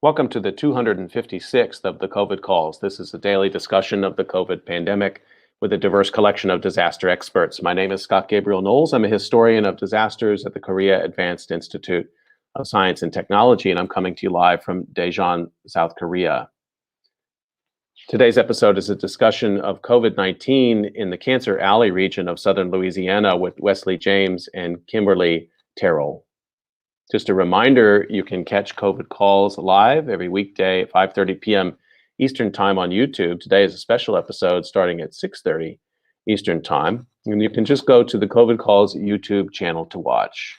Welcome to the 256th of the COVID calls. This is a daily discussion of the COVID pandemic with a diverse collection of disaster experts. My name is Scott Gabriel Knowles. I'm a historian of disasters at the Korea Advanced Institute of Science and Technology, and I'm coming to you live from Daejeon, South Korea. Today's episode is a discussion of COVID-19 in the Cancer Alley region of southern Louisiana with Wesley James and Kimberly Terrell. Just a reminder, you can catch COVID calls live every weekday at 5:30 p.m. Eastern Time on YouTube. Today is a special episode starting at 6:30 Eastern Time. And you can just go to the COVID Calls YouTube channel to watch.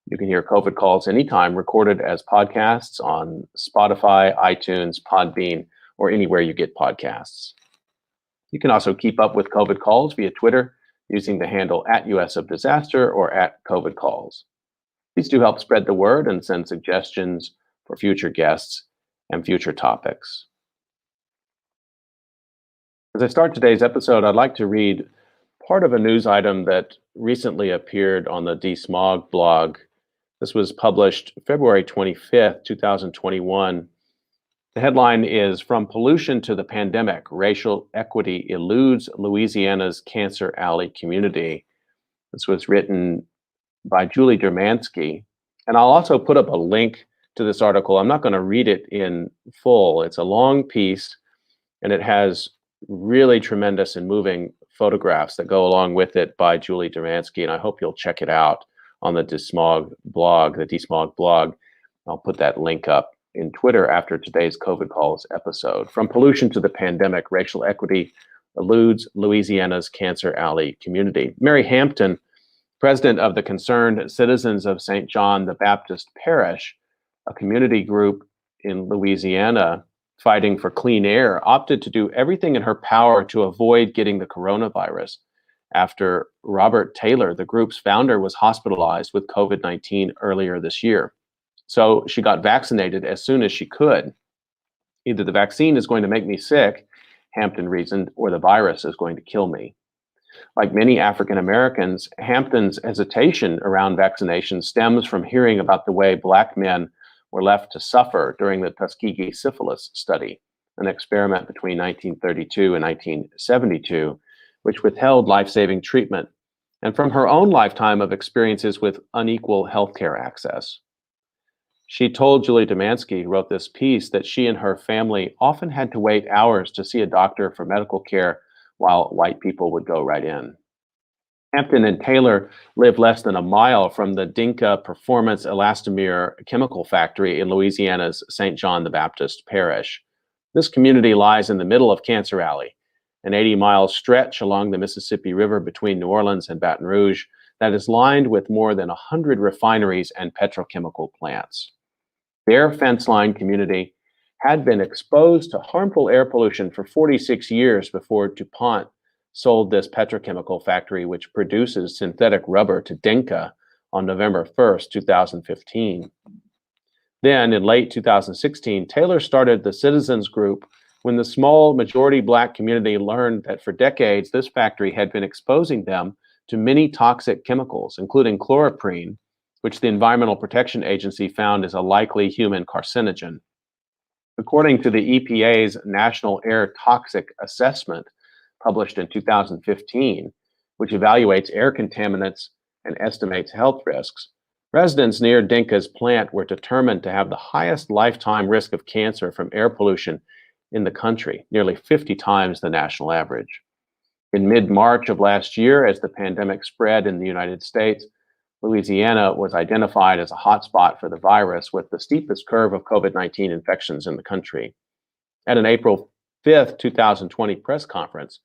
You can hear COVID calls anytime, recorded as podcasts on Spotify, iTunes, Podbean, or anywhere you get podcasts. You can also keep up with COVID calls via Twitter using the handle @USofDisaster or @COVID calls. Please do help spread the word and send suggestions for future guests and future topics. As I start today's episode, I'd like to read part of a news item that recently appeared on the DeSmog blog. This was published February 25th, 2021. The headline is "From Pollution to the Pandemic, Racial Equity Eludes Louisiana's Cancer Alley Community." This was written by Julie Dermansky. And I'll also put up a link to this article. I'm not going to read it in full. It's a long piece, and it has really tremendous and moving photographs that go along with it by Julie Dermansky, and I hope you'll check it out on the DeSmog blog. I'll put that link up in Twitter after today's COVID Calls episode. From Pollution to the Pandemic, Racial Equity Eludes Louisiana's Cancer Alley Community. Mary Hampton, president of the Concerned Citizens of St. John the Baptist Parish, a community group in Louisiana fighting for clean air, opted to do everything in her power to avoid getting the coronavirus after Robert Taylor, the group's founder, was hospitalized with COVID-19 earlier this year. So she got vaccinated as soon as she could. Either the vaccine is going to make me sick, Hampton reasoned, or the virus is going to kill me. Like many African Americans, Hampton's hesitation around vaccination stems from hearing about the way Black men were left to suffer during the Tuskegee syphilis study, an experiment between 1932 and 1972, which withheld life-saving treatment, and from her own lifetime of experiences with unequal healthcare access. She told Julie Dermansky, who wrote this piece, that she and her family often had to wait hours to see a doctor for medical care while white people would go right in. Hampton and Taylor live less than a mile from the Dinka Performance Elastomer Chemical Factory in Louisiana's St. John the Baptist Parish. This community lies in the middle of Cancer Alley, an 80-mile stretch along the Mississippi River between New Orleans and Baton Rouge that is lined with more than 100 refineries and petrochemical plants. Their fence-lined community had been exposed to harmful air pollution for 46 years before DuPont sold this petrochemical factory, which produces synthetic rubber, to Dinka on November 1st, 2015. Then, in late 2016, Taylor started the Citizens Group when the small majority Black community learned that for decades this factory had been exposing them to many toxic chemicals, including chloroprene, which the Environmental Protection Agency found is a likely human carcinogen. According to the EPA's National Air Toxic Assessment, published in 2015, which evaluates air contaminants and estimates health risks, residents near Dinka's plant were determined to have the highest lifetime risk of cancer from air pollution in the country, nearly 50 times the national average. In mid-March of last year, as the pandemic spread in the United States, Louisiana was identified as a hotspot for the virus with the steepest curve of COVID-19 infections in the country. At an April 5th, 2020 press conference,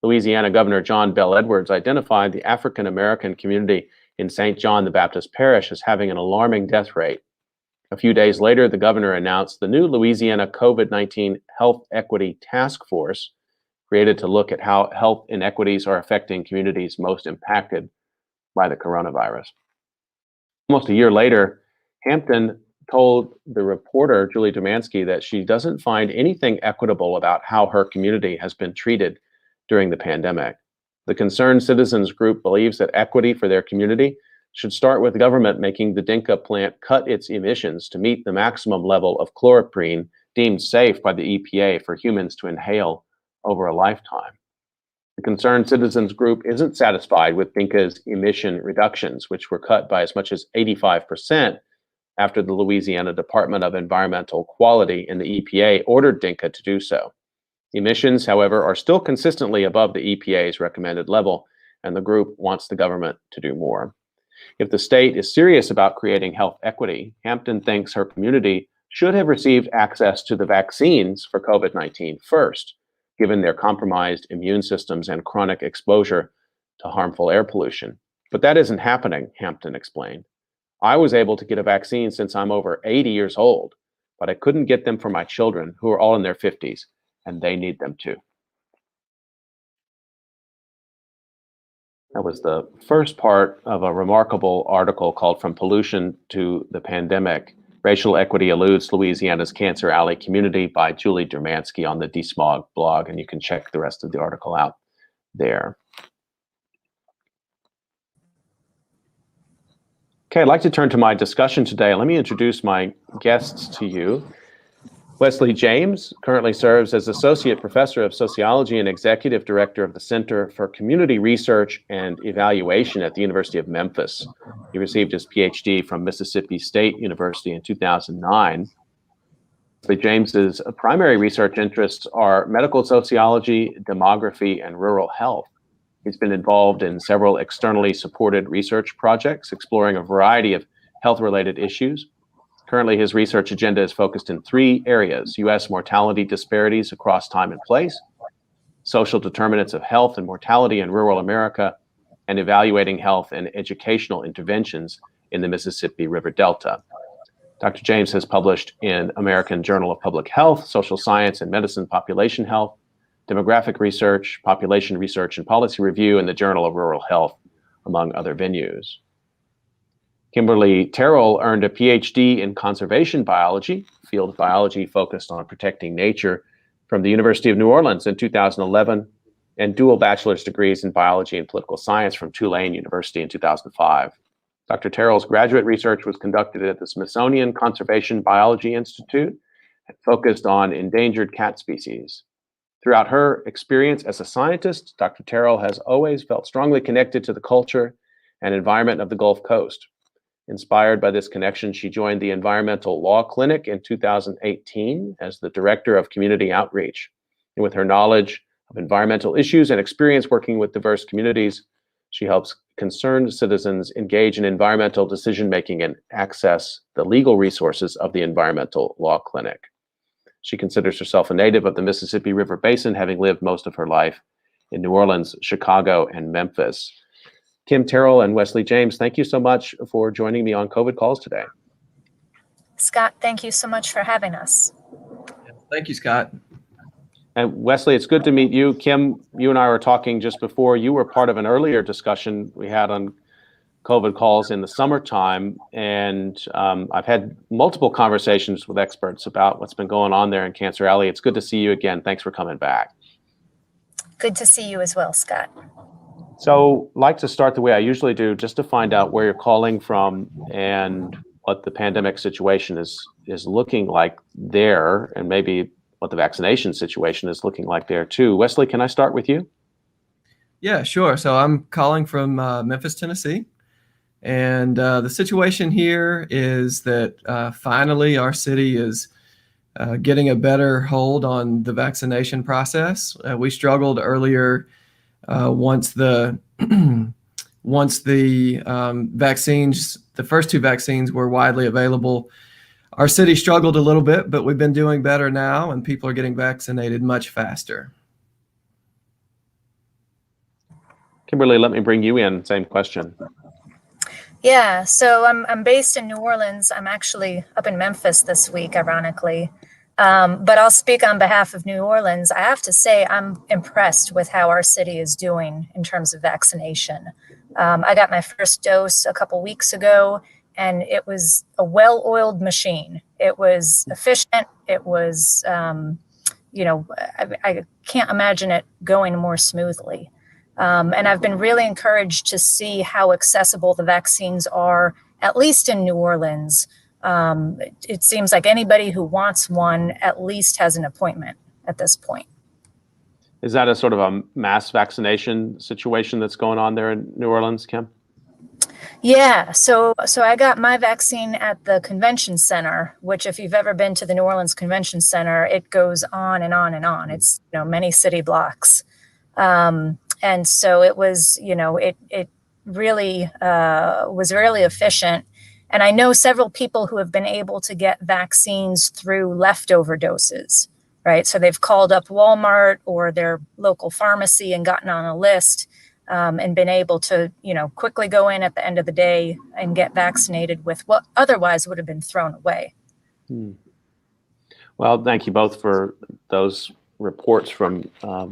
Louisiana Governor John Bel Edwards identified the African American community in St. John the Baptist Parish as having an alarming death rate. A few days later, the governor announced the new Louisiana COVID-19 Health Equity Task Force, created to look at how health inequities are affecting communities most impacted by the coronavirus. Almost a year later, Hampton told the reporter, Julie Dermansky, that she doesn't find anything equitable about how her community has been treated during the pandemic. The Concerned Citizens Group believes that equity for their community should start with the government making the Dinka plant cut its emissions to meet the maximum level of chloroprene deemed safe by the EPA for humans to inhale over a lifetime. The Concerned Citizens Group isn't satisfied with Dinka's emission reductions, which were cut by as much as 85% after the Louisiana Department of Environmental Quality and the EPA ordered Dinka to do so. Emissions, however, are still consistently above the EPA's recommended level, and the group wants the government to do more. If the state is serious about creating health equity, Hampton thinks her community should have received access to the vaccines for COVID-19 first, given their compromised immune systems and chronic exposure to harmful air pollution. But that isn't happening, Hampton explained. I was able to get a vaccine since I'm over 80 years old, but I couldn't get them for my children, who are all in their 50s, and they need them too. That was the first part of a remarkable article called From Pollution to the Pandemic, Racial Equity Eludes Louisiana's Cancer Alley Community by Julie Dermansky on the DeSmog blog, and you can check the rest of the article out there. Okay, I'd like to turn to my discussion today. Let me introduce my guests to you. Wesley James currently serves as Associate Professor of Sociology and Executive Director of the Center for Community Research and Evaluation at the University of Memphis. He received his PhD from Mississippi State University in 2009. Wesley James's primary research interests are medical sociology, demography, and rural health. He's been involved in several externally supported research projects exploring a variety of health-related issues. Currently, his research agenda is focused in three areas: U.S. mortality disparities across time and place, social determinants of health and mortality in rural America, and evaluating health and educational interventions in the Mississippi River Delta. Dr. James has published in American Journal of Public Health, Social Science and Medicine Population Health, Demographic Research, Population Research and Policy Review, and the Journal of Rural Health, among other venues. Kimberly Terrell earned a PhD in conservation biology, field of biology focused on protecting nature, from the University of New Orleans in 2011, and dual bachelor's degrees in biology and political science from Tulane University in 2005. Dr. Terrell's graduate research was conducted at the Smithsonian Conservation Biology Institute and focused on endangered cat species. Throughout her experience as a scientist, Dr. Terrell has always felt strongly connected to the culture and environment of the Gulf Coast. Inspired by this connection, she joined the Environmental Law Clinic in 2018 as the Director of Community Outreach. And with her knowledge of environmental issues and experience working with diverse communities, she helps concerned citizens engage in environmental decision-making and access the legal resources of the Environmental Law Clinic. She considers herself a native of the Mississippi River Basin, having lived most of her life in New Orleans, Chicago, and Memphis. Kim Terrell and Wesley James, thank you so much for joining me on COVID Calls today. Scott, thank you so much for having us. Thank you, Scott. And Wesley, it's good to meet you. Kim, you and I were talking just before. You were part of an earlier discussion we had on COVID Calls in the summertime, and I've had multiple conversations with experts about what's been going on there in Cancer Alley. It's good to see you again. Thanks for coming back. Good to see you as well, Scott. So I'd like to start the way I usually do, just to find out where you're calling from and what the pandemic situation is looking like there, and maybe what the vaccination situation is looking like there too. Wesley, can I start with you? Yeah, sure. So I'm calling from Memphis, Tennessee. And the situation here is that finally our city is getting a better hold on the vaccination process. We struggled earlier once the vaccines, the first two vaccines were widely available. Our city struggled a little bit, but we've been doing better now, and people are getting vaccinated much faster. Kimberly, let me bring you in. Same question. Yeah, so I'm based in New Orleans. I'm actually up in Memphis this week, ironically. But I'll speak on behalf of New Orleans. I have to say I'm impressed with how our city is doing in terms of vaccination. I got my first dose a couple weeks ago, and it was a well-oiled machine. It was efficient. It was, I can't imagine it going more smoothly. And I've been really encouraged to see how accessible the vaccines are, at least in New Orleans. It seems like anybody who wants one at least has an appointment at this point. Is that a sort of a mass vaccination situation that's going on there in New Orleans, Kim? Yeah, so I got my vaccine at the convention center, which if you've ever been to the New Orleans Convention Center, it goes on and on and on. It's, many city blocks. And so it was, it really was really efficient. And I know several people who have been able to get vaccines through leftover doses, right? So they've called up Walmart or their local pharmacy and gotten on a list and been able to, quickly go in at the end of the day and get vaccinated with what otherwise would have been thrown away. Well, thank you both for those reports from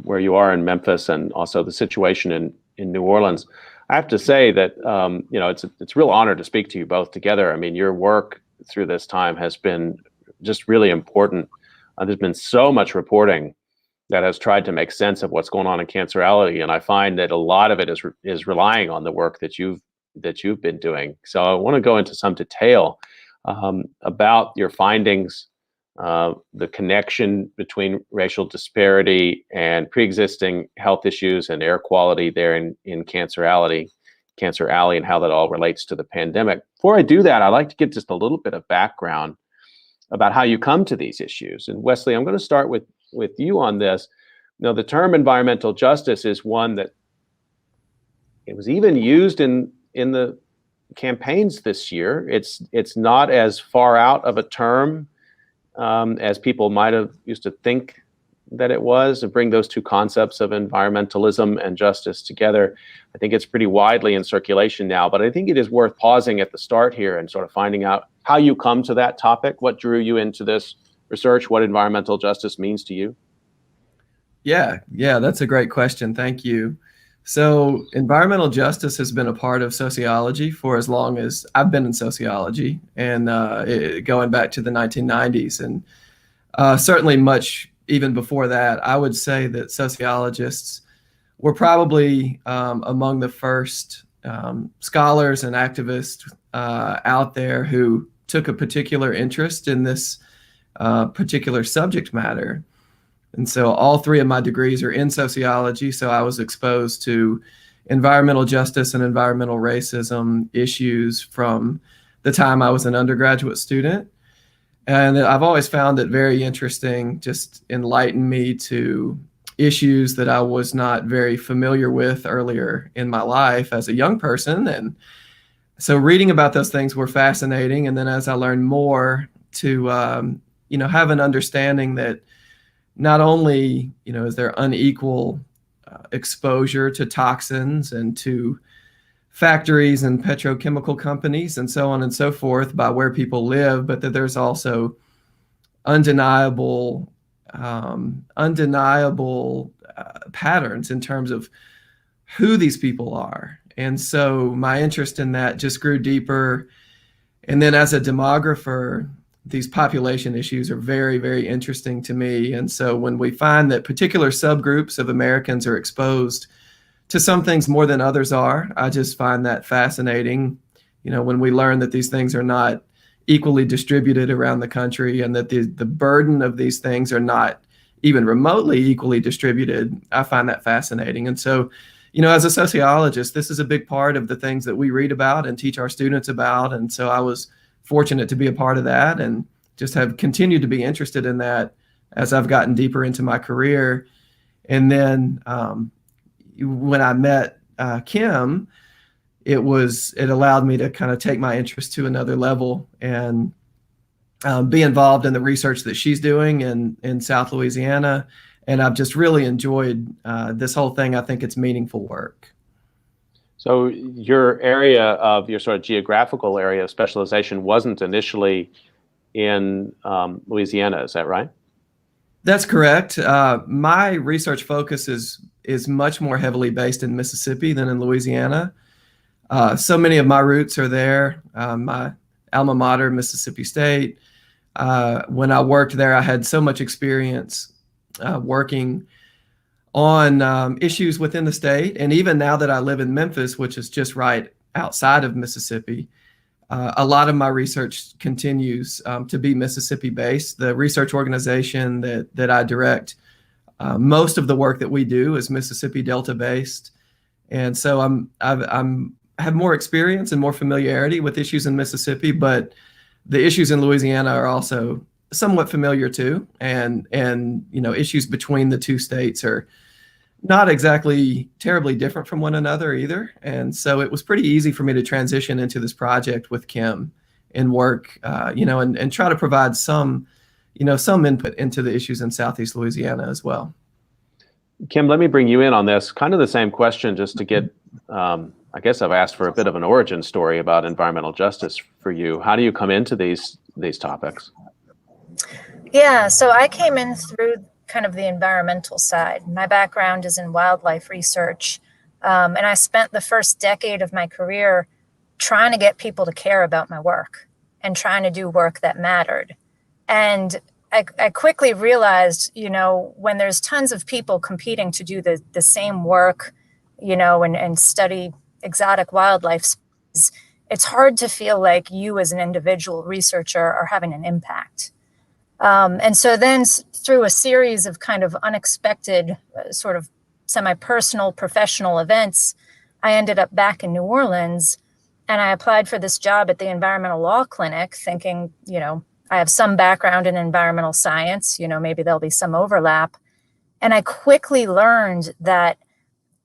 where you are in Memphis and also the situation in New Orleans. I have to say that, it's a real honor to speak to you both together. I mean, your work through this time has been just really important. There's been so much reporting that has tried to make sense of what's going on in Cancerality, and I find that a lot of it is relying on the work that you've been doing. So I want to go into some detail about your findings, the connection between racial disparity and pre-existing health issues and air quality there in Cancer Alley, and how that all relates to the pandemic. Before I do that, I'd like to give just a little bit of background about how you come to these issues. And Wesley, I'm going to start with you on this. The term environmental justice is one that it was even used in the campaigns this year. It's not as far out of a term as people might have used to think that it was, to bring those two concepts of environmentalism and justice together. I think it's pretty widely in circulation now, but I think it is worth pausing at the start here and sort of finding out how you come to that topic, what drew you into this research, what environmental justice means to you. Yeah, that's a great question. Thank you. So environmental justice has been a part of sociology for as long as I've been in sociology, and going back to the 1990s. And certainly much even before that, I would say that sociologists were probably among the first scholars and activists out there who took a particular interest in this particular subject matter. And so all three of my degrees are in sociology. So I was exposed to environmental justice and environmental racism issues from the time I was an undergraduate student. And I've always found it very interesting, just enlightened me to issues that I was not very familiar with earlier in my life as a young person. And so reading about those things were fascinating. And then as I learned more, to have an understanding that not only is there unequal exposure to toxins and to factories and petrochemical companies and so on and so forth by where people live, but that there's also undeniable patterns in terms of who these people are. And so my interest in that just grew deeper. And then as a demographer, these population issues are very, very interesting to me. And so when we find that particular subgroups of Americans are exposed to some things more than others are, I just find that fascinating. When we learn that these things are not equally distributed around the country and that the burden of these things are not even remotely equally distributed, I find that fascinating. And so, as a sociologist, this is a big part of the things that we read about and teach our students about. And so I was fortunate to be a part of that and just have continued to be interested in that as I've gotten deeper into my career. And then when I met Kim, it allowed me to kind of take my interest to another level and be involved in the research that she's doing in South Louisiana. And I've just really enjoyed this whole thing. I think it's meaningful work. So your sort of geographical area of specialization wasn't initially in Louisiana, is that right? That's correct. My research focus is much more heavily based in Mississippi than in Louisiana. So many of my roots are there. My alma mater, Mississippi State. When I worked there, I had so much experience working on issues within the state. And even now that I live in Memphis, which is just right outside of Mississippi, a lot of my research continues to be Mississippi based. The research organization that I direct, most of the work that we do is Mississippi Delta based. And so I have more experience and more familiarity with issues in Mississippi, but the issues in Louisiana are also somewhat familiar too. And issues between the two states are not exactly terribly different from one another either. And so it was pretty easy for me to transition into this project with Kim and work, and try to provide some input into the issues in Southeast Louisiana as well. Kim, let me bring you in on this. Kind of the same question, just to get, I guess I've asked for a bit of an origin story about environmental justice for you. How do you come into these topics? Yeah, so I came in through kind of the environmental side. My background is in wildlife research, and I spent the first decade of my career trying to get people to care about my work and trying to do work that mattered. And I quickly realized, when there's tons of people competing to do the same work, and study exotic wildlife species, it's hard to feel like you as an individual researcher are having an impact. And so then through a series of kind of unexpected sort of semi-personal professional events, I ended up back in New Orleans, and I applied for this job at the Environmental Law Clinic thinking, I have some background in environmental science, maybe there'll be some overlap. And I quickly learned that,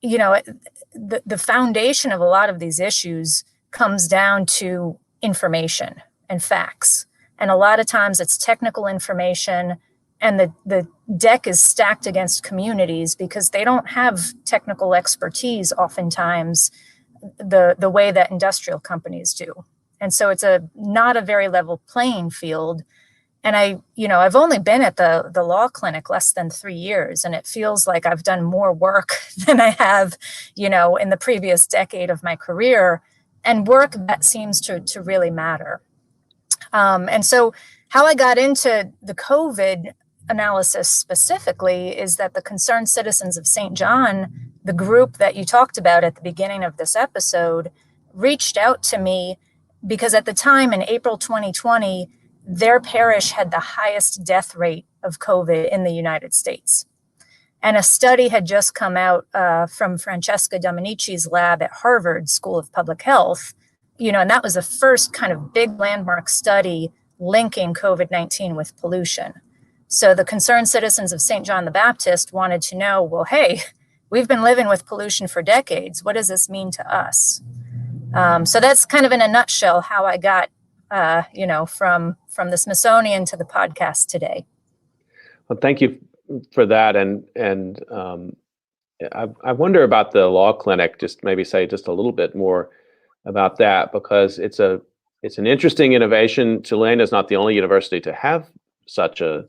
the foundation of a lot of these issues comes down to information and facts. And a lot of times it's technical information, and the deck is stacked against communities because they don't have technical expertise oftentimes the way that industrial companies do. And so it's not a very level playing field. And I've only been at the law clinic less than 3 years, and it feels like I've done more work than I have, in the previous decade of my career, and work that seems to really matter. And so how I got into the COVID analysis specifically is that the Concerned Citizens of St. John, the group that you talked about at the beginning of this episode, reached out to me because at the time in April 2020, their parish had the highest death rate of COVID in the United States. And a study had just come out from Francesca Domenici's lab at Harvard School of Public Health, and that was the first kind of big landmark study linking COVID-19 with pollution. So the Concerned Citizens of St. John the Baptist wanted to know, well, hey, we've been living with pollution for decades. What does this mean to us? So that's kind of in a nutshell how I got, from the Smithsonian to the podcast today. Well, thank you for that. And I wonder about the law clinic, just maybe say just a little bit more about that, because it's an interesting innovation. Tulane is not the only university to have such an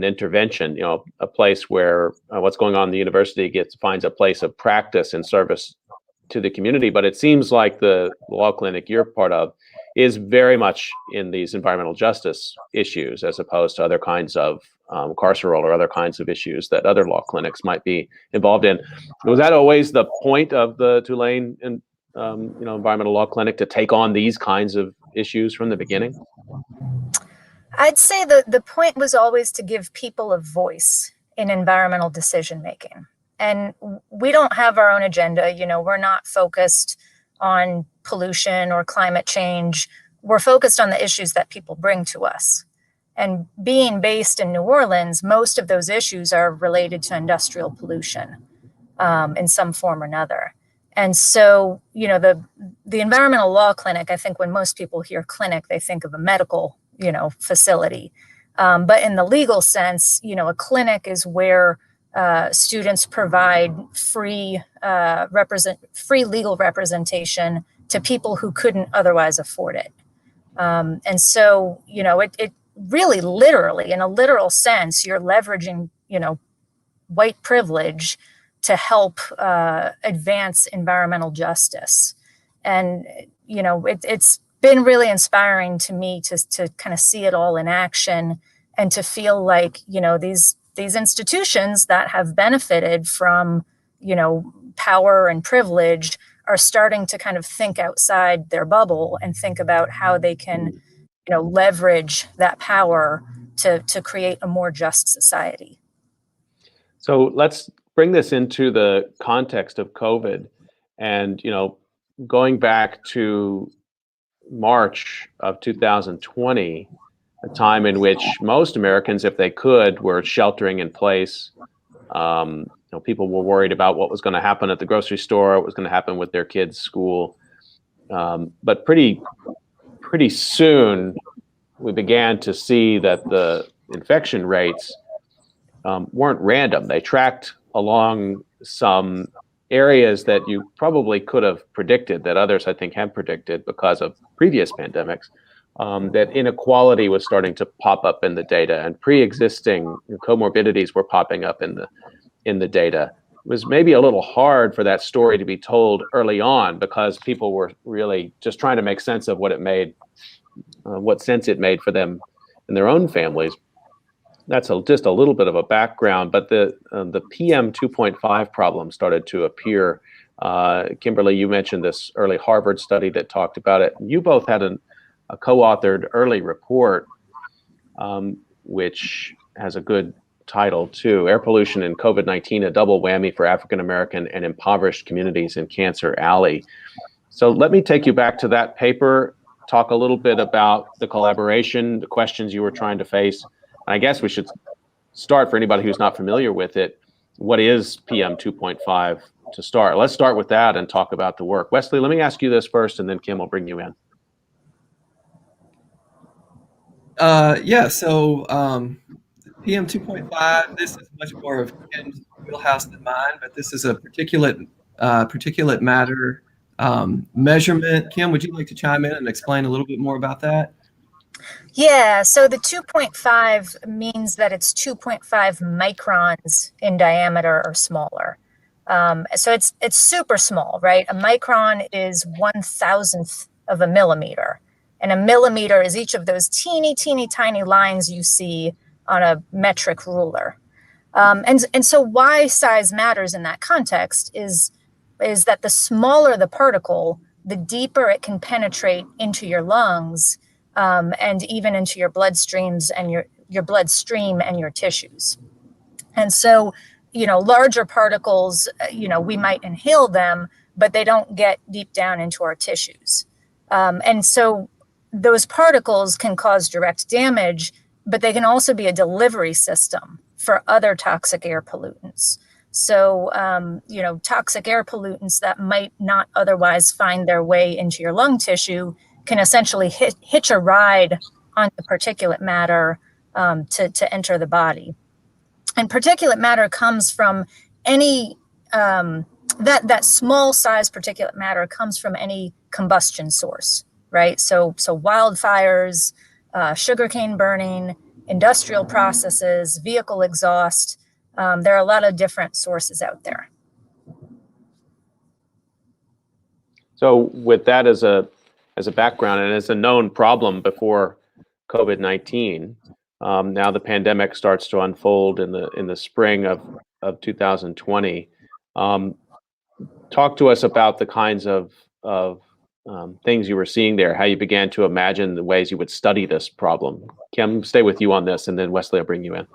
intervention, a place where what's going on in the university finds a place of practice and service to the community. But it seems like the law clinic you're part of is very much in these environmental justice issues, as opposed to other kinds of carceral or other kinds of issues that other law clinics might be involved in. Was that always the point of the Tulane environmental law clinic, to take on these kinds of issues from the beginning? I'd say the point was always to give people a voice in environmental decision making. And we don't have our own agenda. We're not focused on pollution or climate change. We're focused on the issues that people bring to us. And being based in New Orleans, most of those issues are related to industrial pollution in some form or another. And so, the Environmental Law Clinic, I think when most people hear clinic, they think of a medical, facility. But in the legal sense, a clinic is where students provide free legal representation to people who couldn't otherwise afford it. And so, it really literally, in a literal sense, you're leveraging, white privilege to help advance environmental justice. And, it's been really inspiring to me to kind of see it all in action, and to feel like, these these institutions that have benefited from, power and privilege are starting to kind of think outside their bubble and think about how they can, leverage that power to create a more just society. So let's bring this into the context of COVID, and going back to March of 2020, a time in which most Americans, if they could, were sheltering in place. People were worried about what was going to happen at the grocery store, what was going to happen with their kids' school. But pretty soon, we began to see that the infection rates weren't random. They tracked along some areas that you probably could have predicted, that others, I think, have predicted because of previous pandemics, that inequality was starting to pop up in the data, and pre-existing comorbidities were popping up in the data. It was maybe a little hard for that story to be told early on because people were really just trying to make sense of what sense it made for them and their own families. That's just a little bit of a background, but the PM 2.5 problem started to appear. Kimberly, you mentioned this early Harvard study that talked about it. You both had a co-authored early report, which has a good title too: Air Pollution and COVID-19, a double whammy for African American and impoverished communities in Cancer Alley. So let me take you back to that paper, talk a little bit about the collaboration, the questions you were trying to face. I guess we should start, for anybody who's not familiar with it, what is PM 2.5 to start? Let's start with that and talk about the work. Wesley, let me ask you this first, and then Kim will bring you in. So PM 2.5, this is much more of Kim's wheelhouse than mine, but this is a particulate matter measurement. Kim, would you like to chime in and explain a little bit more about that? Yeah, so the 2.5 means that it's 2.5 microns in diameter or smaller. So it's super small, right? A micron is 1,000th of a millimeter. And a millimeter is each of those teeny, teeny, tiny lines you see on a metric ruler. And so why size matters in that context is that the smaller the particle, the deeper it can penetrate into your lungs, and even into your bloodstreams and your bloodstream and your tissues. And so, larger particles, we might inhale them, but they don't get deep down into our tissues. And so those particles can cause direct damage, but they can also be a delivery system for other toxic air pollutants. So, toxic air pollutants that might not otherwise find their way into your lung tissue can essentially hitch a ride on the particulate matter to enter the body. And particulate matter comes from any, that small size particulate matter comes from any combustion source, right? So wildfires, sugarcane burning, industrial processes, vehicle exhaust. There are a lot of different sources out there. So with that as a background and as a known problem before COVID-19, now the pandemic starts to unfold in the spring of 2020. Talk to us about the kinds of things you were seeing there, how you began to imagine the ways you would study this problem. Kim, stay with you on this, and then Wesley, I'll bring you in.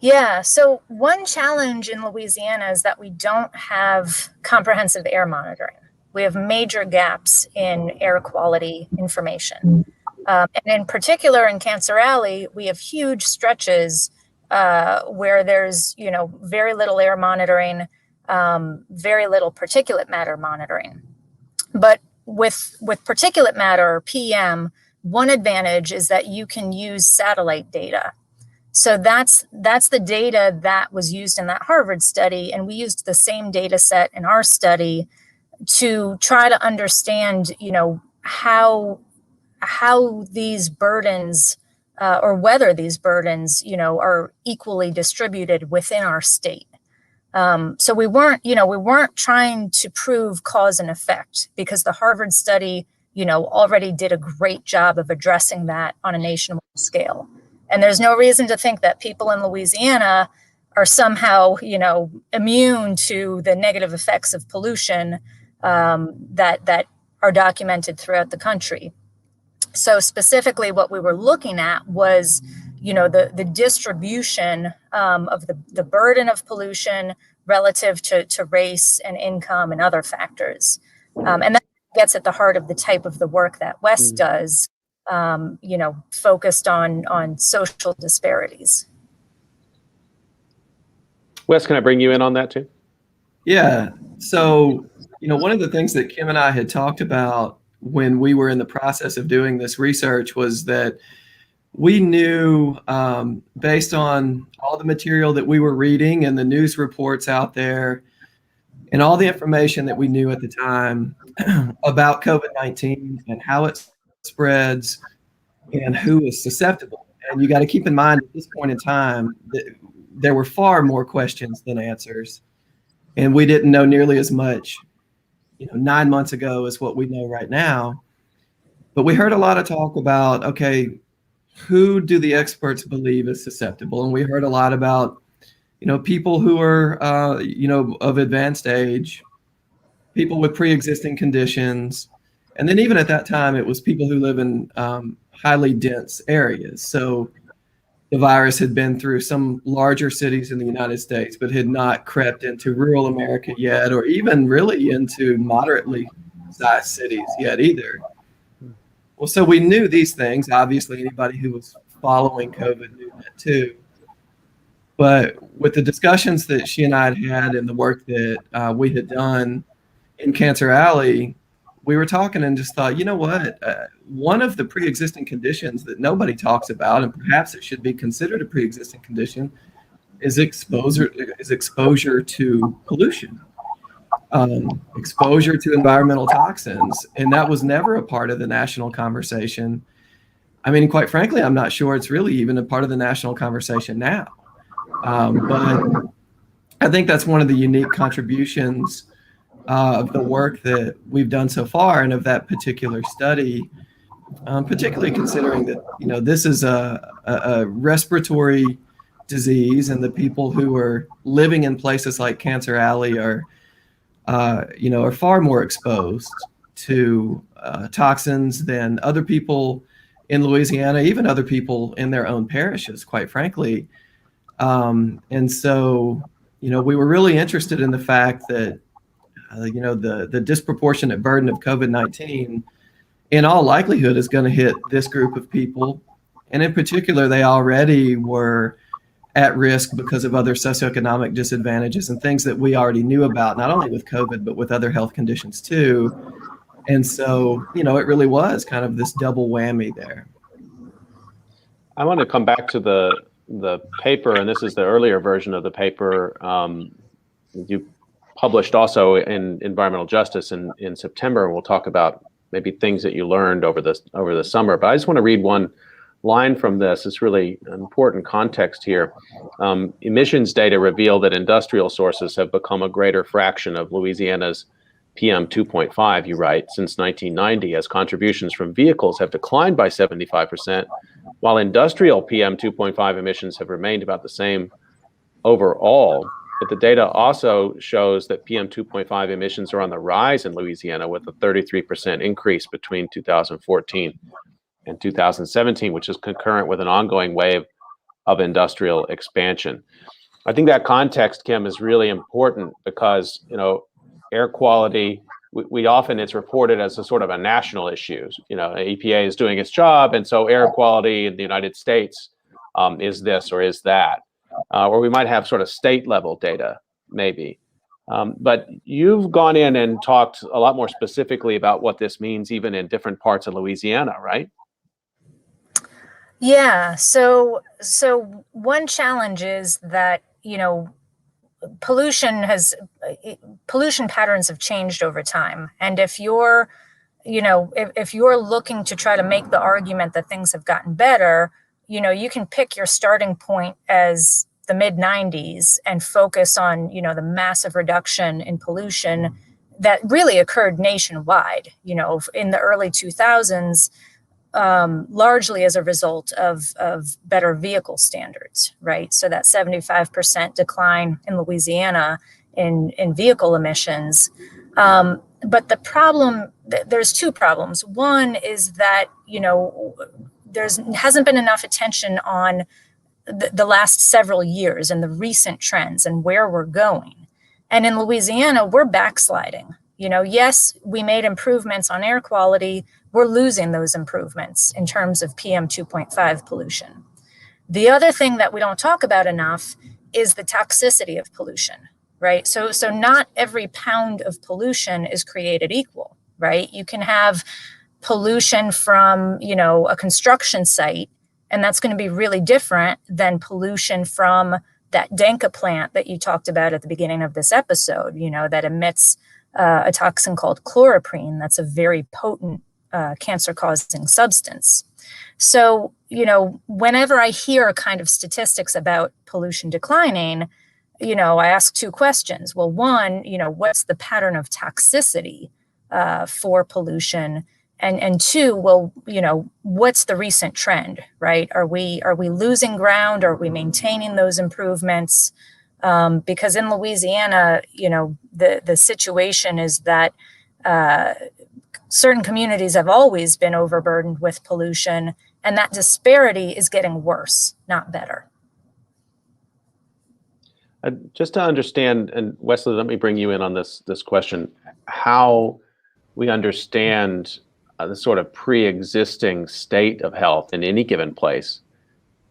Yeah, so one challenge in Louisiana is that we don't have comprehensive air monitoring. We have major gaps in air quality information. And in particular in Cancer Alley, we have huge stretches where there's, very little air monitoring, very little particulate matter monitoring. But with particulate matter, or PM, one advantage is that you can use satellite data. So that's the data that was used in that Harvard study, and we used the same data set in our study to try to understand, how these burdens or whether these burdens, are equally distributed within our state. So we weren't trying to prove cause and effect, because the Harvard study, already did a great job of addressing that on a nationwide scale. And there's no reason to think that people in Louisiana are somehow, immune to the negative effects of pollution that are documented throughout the country. So specifically what we were looking at was, the distribution of the burden of pollution relative to race and income and other factors. And that gets at the heart of the type of the work that Wes does, focused on social disparities. Wes, can I bring you in on that too? Yeah. So, one of the things that Kim and I had talked about when we were in the process of doing this research was that we knew, based on all the material that we were reading and the news reports out there and all the information that we knew at the time about COVID-19 and how it spreads and who is susceptible. And you got to keep in mind at this point in time that there were far more questions than answers. And we didn't know nearly as much, 9 months ago as what we know right now. But we heard a lot of talk about, okay, who do the experts believe is susceptible? And we heard a lot about, people who are, of advanced age, people with pre-existing conditions. And then even at that time, it was people who live in highly dense areas. So the virus had been through some larger cities in the United States, but had not crept into rural America yet, or even really into moderately sized cities yet either. Well, so we knew these things. Obviously, anybody who was following COVID knew that too. But with the discussions that she and I had and the work that we had done in Cancer Alley, we were talking and just thought, what? One of the pre-existing conditions that nobody talks about, and perhaps it should be considered a pre-existing condition, is exposure to pollution, exposure to environmental toxins. And that was never a part of the national conversation. I mean, quite frankly, I'm not sure it's really even a part of the national conversation now. But I think that's one of the unique contributions of the work that we've done so far and of that particular study, particularly considering that, this is a respiratory disease, and the people who are living in places like Cancer Alley are far more exposed to toxins than other people in Louisiana, even other people in their own parishes, quite frankly. And so, we were really interested in the fact that, the disproportionate burden of COVID-19 in all likelihood is going to hit this group of people. And in particular, they already were at risk because of other socioeconomic disadvantages and things that we already knew about, not only with COVID, but with other health conditions too. And so, it really was kind of this double whammy there. I want to come back to the paper, and this is the earlier version of the paper you published also in Environmental Justice in September. And we'll talk about maybe things that you learned over the summer. But I just want to read one line from this. It's really an important context here. Emissions data reveal that industrial sources have become a greater fraction of Louisiana's PM 2.5, you write, since 1990, as contributions from vehicles have declined by 75%, while industrial PM 2.5 emissions have remained about the same overall. But the data also shows that PM 2.5 emissions are on the rise in Louisiana, with a 33% increase between 2014 and 2017, which is concurrent with an ongoing wave of industrial expansion. I think that context, Kim, is really important because, air quality, we often, it's reported as a sort of a national issue. EPA is doing its job, and so air quality in the United States is this or is that. Or we might have sort of state level data, maybe. But you've gone in and talked a lot more specifically about what this means even in different parts of Louisiana, right? Yeah. So one challenge is that, pollution patterns have changed over time. And if you're looking to try to make the argument that things have gotten better, you can pick your starting point as the mid 90s and focus on, the massive reduction in pollution that really occurred nationwide. In the early 2000s, largely as a result of better vehicle standards, right? So that 75% decline in Louisiana in vehicle emissions. But the problem, there's two problems. One is that, hasn't been enough attention on the last several years and the recent trends and where we're going. And in Louisiana, we're backsliding. Yes, we made improvements on air quality. We're losing those improvements in terms of PM 2.5 pollution. The other thing that we don't talk about enough is the toxicity of pollution, right? So not every pound of pollution is created equal, right? You can have pollution from, a construction site, and that's going to be really different than pollution from that Denka plant that you talked about at the beginning of this episode, that emits a toxin called chloroprene. That's a very potent cancer-causing substance. So, whenever I hear kind of statistics about pollution declining, I ask two questions. Well, one, what's the pattern of toxicity for pollution? And two, well, what's the recent trend, right? Are we losing ground? Are we maintaining those improvements? Because in Louisiana, the situation is that certain communities have always been overburdened with pollution, and that disparity is getting worse, not better. Just to understand, and Wesley, let me bring you in on this question, how we understand the sort of pre-existing state of health in any given place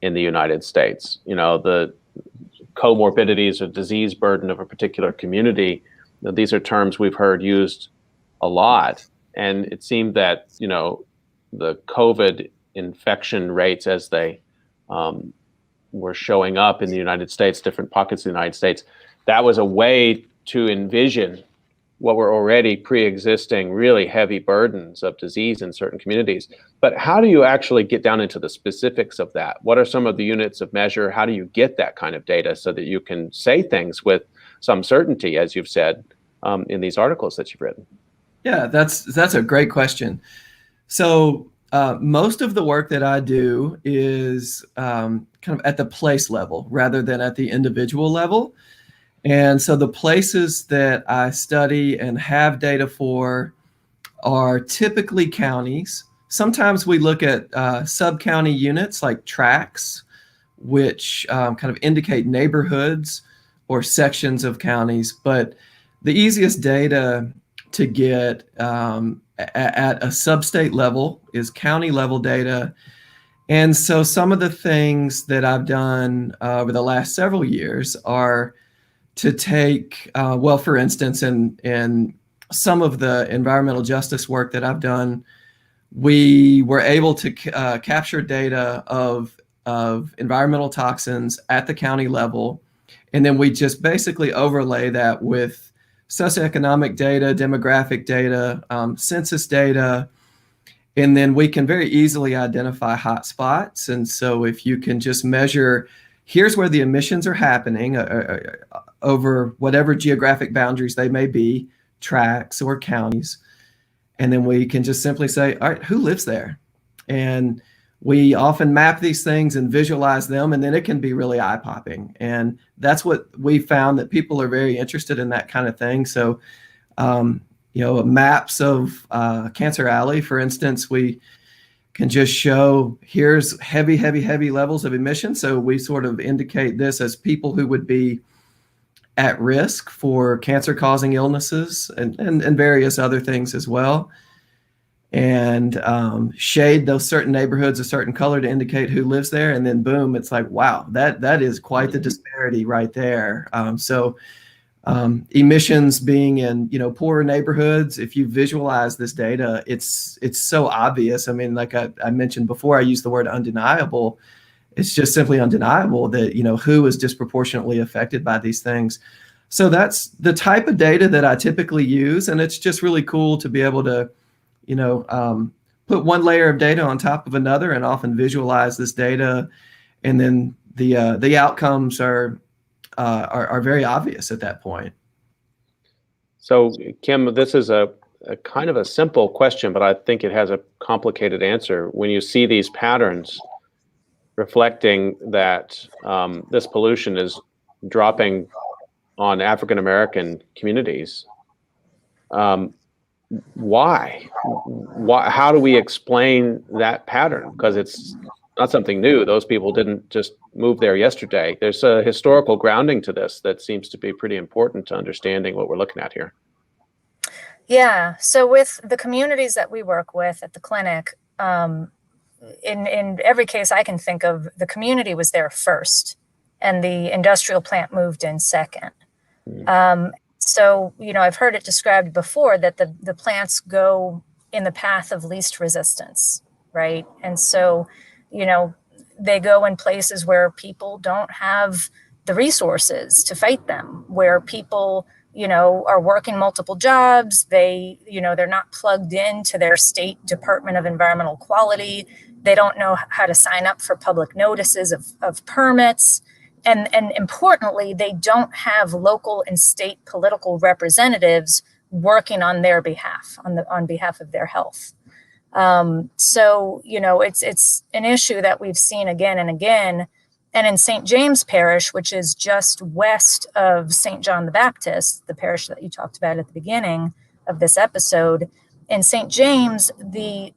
in the United States. The comorbidities or disease burden of a particular community, these are terms we've heard used a lot. And it seemed that, the COVID infection rates as they were showing up in the United States, different pockets of the United States, that was a way to envision what were already pre-existing really heavy burdens of disease in certain communities. But how do you actually get down into the specifics of that? What are some of the units of measure? How do you get that kind of data so that you can say things with some certainty, as you've said in these articles that you've written? Yeah, that's a great question. So most of the work that I do is kind of at the place level rather than at the individual level. And so the places that I study and have data for are typically counties. Sometimes we look at sub-county units like tracts, which kind of indicate neighborhoods or sections of counties. But the easiest data to get at a sub-state level is county level data. And so some of the things that I've done over the last several years are to take, for instance, in some of the environmental justice work that I've done, we were able to capture data of environmental toxins at the county level. And then we just basically overlay that with socioeconomic data, demographic data, census data, and then we can very easily identify hot spots. And so if you can just measure, here's where the emissions are happening over whatever geographic boundaries they may be, tracts or counties. And then we can just simply say, all right, who lives there? And we often map these things and visualize them, and then it can be really eye-popping. And that's what we found, that people are very interested in that kind of thing. So, maps of Cancer Alley, for instance, we can just show here's heavy, heavy, heavy levels of emission. So we sort of indicate this as people who would be at risk for cancer-causing illnesses and various other things as well. And shade those certain neighborhoods a certain color to indicate who lives there. And then boom, it's like, wow, that is quite the disparity right there. Emissions being in, poorer neighborhoods, if you visualize this data, it's so obvious. I mean, like I mentioned before, I used the word undeniable. It's just simply undeniable that, who is disproportionately affected by these things. So that's the type of data that I typically use. And it's just really cool to be able to, put one layer of data on top of another and often visualize this data. And then the outcomes are very obvious at that point. So, Kim, this is a a kind of a simple question, but I think it has a complicated answer. When you see these patterns reflecting that this pollution is dropping on African American communities, why? How do we explain that pattern? Because it's not something new. Those people didn't just move there yesterday. There's a historical grounding to this that seems to be pretty important to understanding what we're looking at here. Yeah. So with the communities that we work with at the clinic, in every case I can think of, the community was there first, and the industrial plant moved in second. So, I've heard it described before that the plants go in the path of least resistance, right? And so, they go in places where people don't have the resources to fight them, where people, are working multiple jobs. They're not plugged into their state Department of Environmental Quality. They don't know how to sign up for public notices of permits. And importantly, they don't have local and state political representatives working on their behalf, on behalf of their health. So, it's an issue that we've seen again and again. And in St. James Parish, which is just west of St. John the Baptist, the parish that you talked about at the beginning of this episode, in St. James, the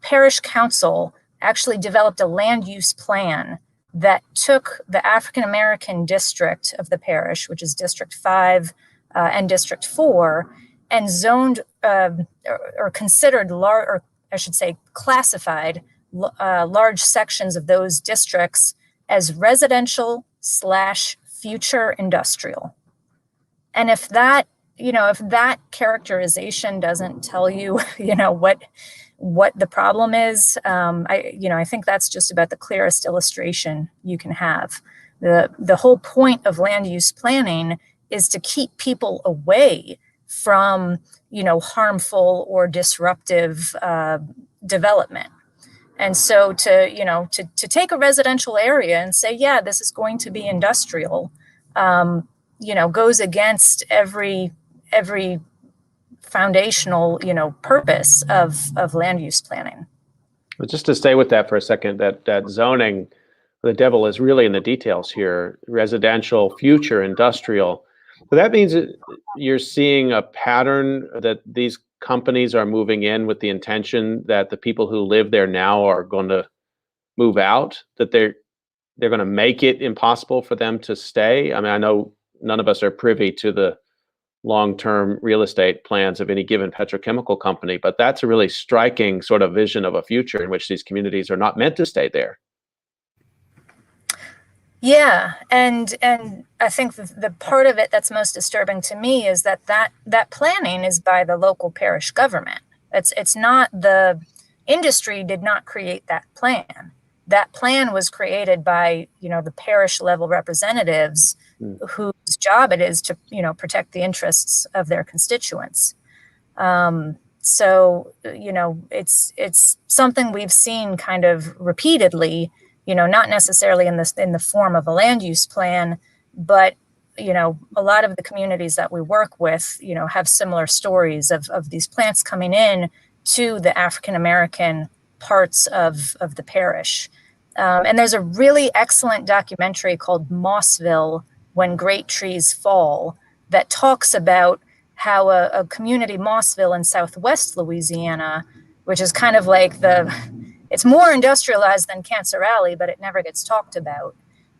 parish council actually developed a land use plan that took the African American district of the parish, which is District 5 and District 4, and zoned or considered large, or I should say classified large sections of those districts as residential / future industrial. And if that characterization doesn't tell you, what the problem is, I think that's just about the clearest illustration you can have. The whole point of land use planning is to keep people away from, harmful or disruptive development. And so to take a residential area and say, yeah, this is going to be industrial, goes against every foundational, purpose of land use planning. But just to stay with that for a second, that zoning, the devil is really in the details here. Residential, future, industrial. So that means that you're seeing a pattern that these companies are moving in with the intention that the people who live there now are going to move out, that they're going to make it impossible for them to stay. I mean, I know none of us are privy to the long-term real estate plans of any given petrochemical company, but that's a really striking sort of vision of a future in which these communities are not meant to stay there. Yeah, and I think the part of it that's most disturbing to me is that planning is by the local parish government. It's not, the industry did not create that plan. That plan was created by, the parish level representatives whose job it is to, protect the interests of their constituents. So, it's something we've seen kind of repeatedly, not necessarily in the form of a land use plan, but, a lot of the communities that we work with, have similar stories of these plants coming in to the African American parts of the parish. And there's a really excellent documentary called Mossville, When Great Trees Fall, that talks about how a community, Mossville in Southwest Louisiana, which is kind of like it's more industrialized than Cancer Alley, but it never gets talked about.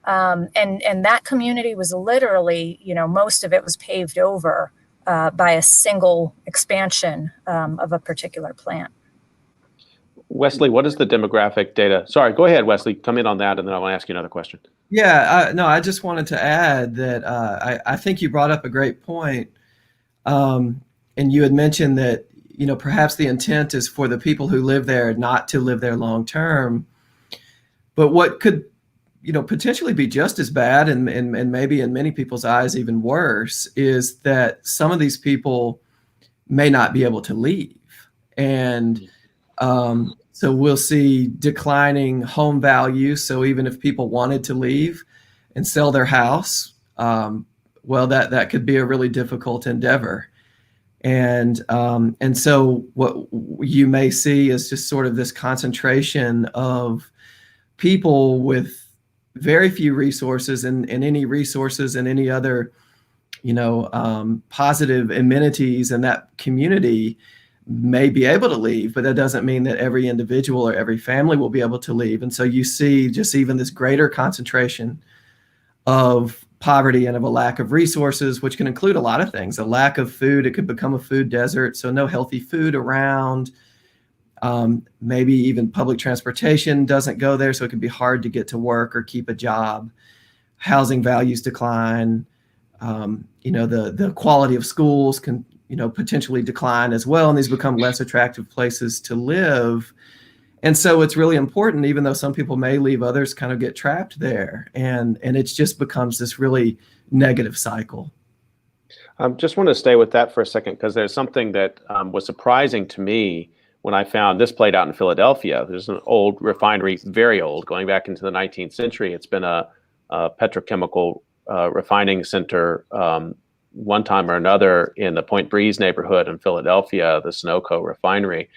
And that community was literally, most of it was paved over by a single expansion of a particular plant. Wesley, what is the demographic data? Sorry, go ahead, Wesley. Come in on that, and then I want to ask you another question. Yeah, I just wanted to add that I think you brought up a great point. And you had mentioned that, perhaps the intent is for the people who live there not to live there long term. But what could, potentially be just as bad and maybe in many people's eyes even worse is that some of these people may not be able to leave. And so we'll see declining home value. So even if people wanted to leave and sell their house, well, that could be a really difficult endeavor. And so what you may see is just sort of this concentration of people with very few resources, and any resources and any other, positive amenities in that community may be able to leave, but that doesn't mean that every individual or every family will be able to leave. And so you see just even this greater concentration of poverty and of a lack of resources, which can include a lot of things. A lack of food, it could become a food desert, so no healthy food around. Maybe even public transportation doesn't go there, so it can be hard to get to work or keep a job. Housing values decline. The quality of schools can potentially decline as well, and these become less attractive places to live. And so it's really important, even though some people may leave, others kind of get trapped there, and it just becomes this really negative cycle. Just want to stay with that for a second, because there's something that was surprising to me when I found this played out in Philadelphia. There's an old refinery, very old, going back into the 19th century. It's been a petrochemical refining center one time or another in the Point Breeze neighborhood in Philadelphia, the Sunoco refinery.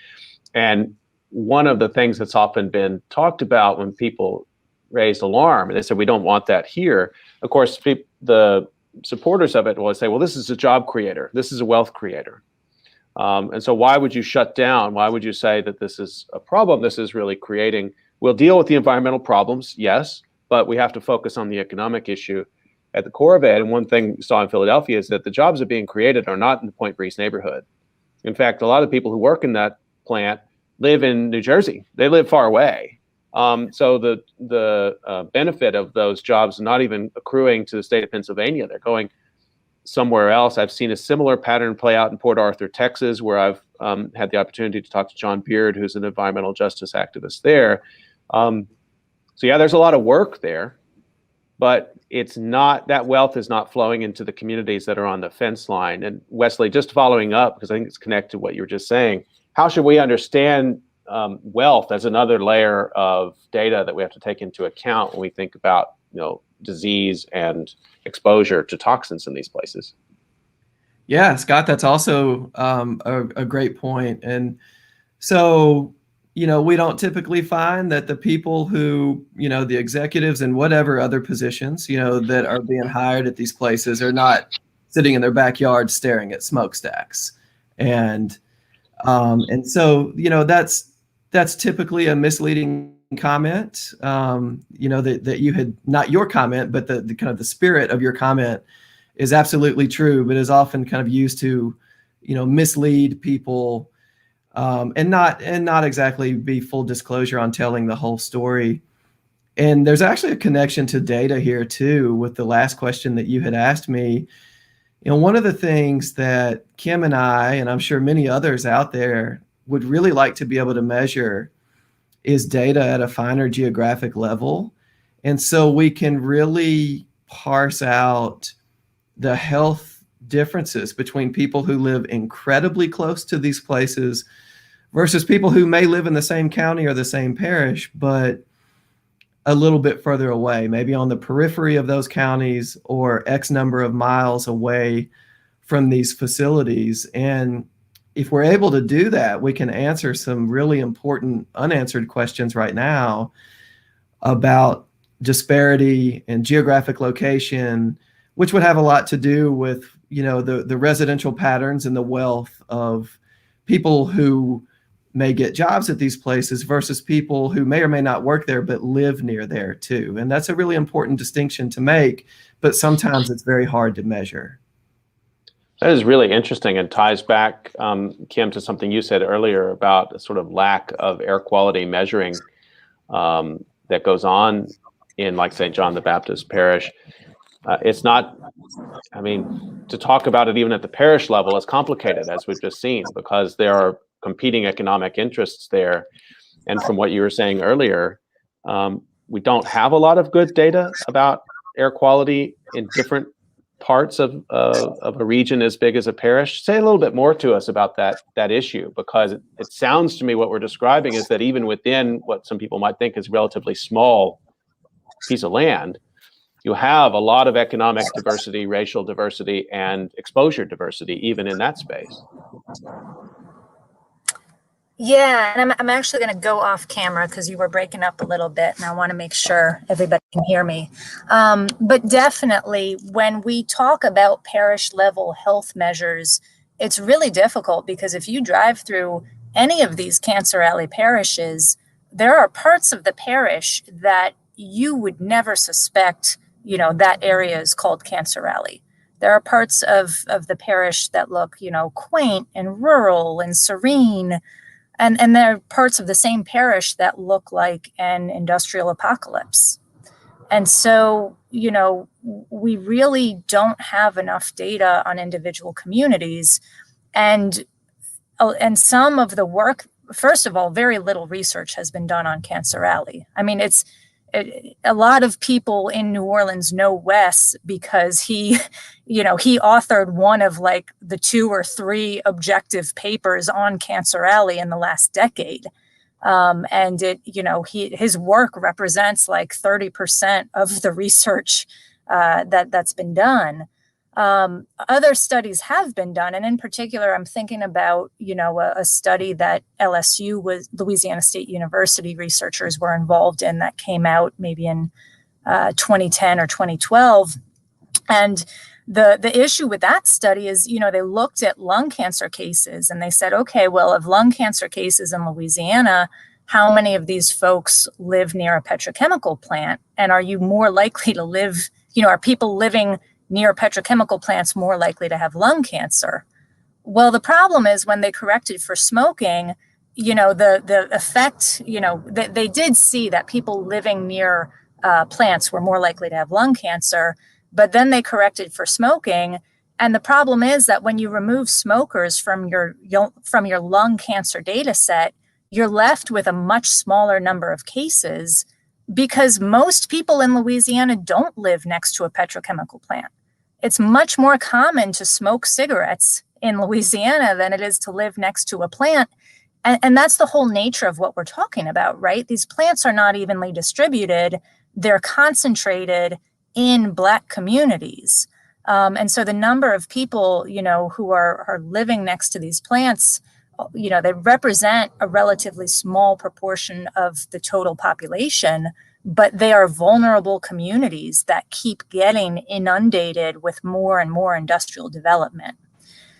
And one of the things that's often been talked about when people raised alarm, and they said, we don't want that here. Of course, the supporters of it will say, well, this is a job creator. This is a wealth creator. And so why would you shut down? Why would you say that this is a problem? This is really creating, we'll deal with the environmental problems, yes, but we have to focus on the economic issue at the core of it. And one thing we saw in Philadelphia is that the jobs that are being created are not in the Point Breeze neighborhood. In fact, a lot of people who work in that plant live in New Jersey. They live far away. So the benefit of those jobs not even accruing to the state of Pennsylvania. They're going somewhere else. I've seen a similar pattern play out in Port Arthur, Texas, where I've had the opportunity to talk to John Beard, who's an environmental justice activist there. So yeah, there's a lot of work there, but it's not, that wealth is not flowing into the communities that are on the fence line. And Wesley, just following up, because I think it's connected to what you were just saying, how should we understand wealth as another layer of data that we have to take into account when we think about, disease and exposure to toxins in these places? Yeah, Scott, that's also a great point. And so, we don't typically find that the people who, the executives and whatever other positions, that are being hired at these places are not sitting in their backyard staring at smokestacks. And so, that's typically a misleading comment, that you had, not your comment, but the kind of the spirit of your comment is absolutely true, but is often kind of used to, mislead people, and not exactly be full disclosure on telling the whole story. And there's actually a connection to data here too, with the last question that you had asked me. One of the things that Kim and I, and I'm sure many others out there, would really like to be able to measure is data at a finer geographic level. And so we can really parse out the health differences between people who live incredibly close to these places versus people who may live in the same county or the same parish, but a little bit further away, maybe on the periphery of those counties or X number of miles away from these facilities. And if we're able to do that, we can answer some really important unanswered questions right now about disparity and geographic location, which would have a lot to do with, the residential patterns and the wealth of people who may get jobs at these places versus people who may or may not work there but live near there too. And that's a really important distinction to make, but sometimes it's very hard to measure. That is really interesting and ties back, Kim, to something you said earlier about a sort of lack of air quality measuring that goes on in, like, St. John the Baptist Parish. It's not, to talk about it even at the parish level is complicated, as we've just seen, because there are competing economic interests there. And from what you were saying earlier, we don't have a lot of good data about air quality in different parts of a region as big as a parish. Say a little bit more to us about that issue, because it sounds to me what we're describing is that even within what some people might think is a relatively small piece of land, you have a lot of economic diversity, racial diversity, and exposure diversity, even in that space. Yeah, and I'm actually going to go off camera because you were breaking up a little bit, and I want to make sure everybody can hear me. But definitely, when we talk about parish level health measures, it's really difficult because if you drive through any of these Cancer Alley parishes, there are parts of the parish that you would never suspect, that area is called Cancer Alley. There are parts of the parish that look, quaint and rural and serene. And there are parts of the same parish that look like an industrial apocalypse. And so, we really don't have enough data on individual communities. And some of the work, first of all, very little research has been done on Cancer Alley. I mean, a lot of people in New Orleans know Wes because he authored one of like the 2 or 3 objective papers on Cancer Alley in the last decade. And his work represents like 30% of the research that's been done. Other studies have been done. And in particular, I'm thinking about, a study that Louisiana State University researchers were involved in that came out maybe in 2010 or 2012. And the issue with that study is, they looked at lung cancer cases and they said, okay, well, of lung cancer cases in Louisiana, how many of these folks live near a petrochemical plant? And are you more likely to live, are people living near petrochemical plants more likely to have lung cancer? Well, the problem is when they corrected for smoking, the effect, they did see that people living near plants were more likely to have lung cancer, but then they corrected for smoking. And the problem is that when you remove smokers from your lung cancer data set, you're left with a much smaller number of cases because most people in Louisiana don't live next to a petrochemical plant. It's much more common to smoke cigarettes in Louisiana than it is to live next to a plant. And that's the whole nature of what we're talking about, right? These plants are not evenly distributed. They're concentrated in Black communities. And so the number of people, who are living next to these plants, they represent a relatively small proportion of the total population, but they are vulnerable communities that keep getting inundated with more and more industrial development.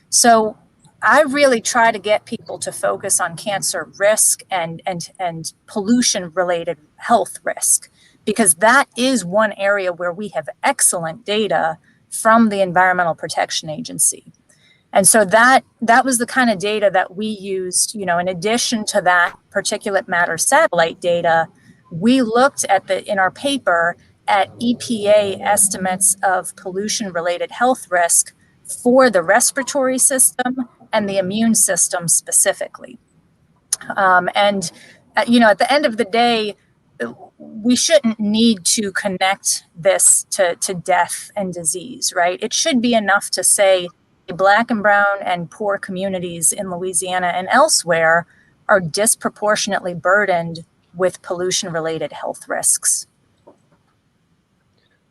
So I really try to get people to focus on cancer risk and pollution-related health risk, because that is one area where we have excellent data from the Environmental Protection Agency. And so that was the kind of data that we used, in addition to that particulate matter satellite data. We looked in our paper at EPA estimates of pollution-related health risk for the respiratory system and the immune system specifically. At the end of the day, we shouldn't need to connect this to death and disease, right? It should be enough to say Black and brown and poor communities in Louisiana and elsewhere are disproportionately burdened with pollution-related health risks.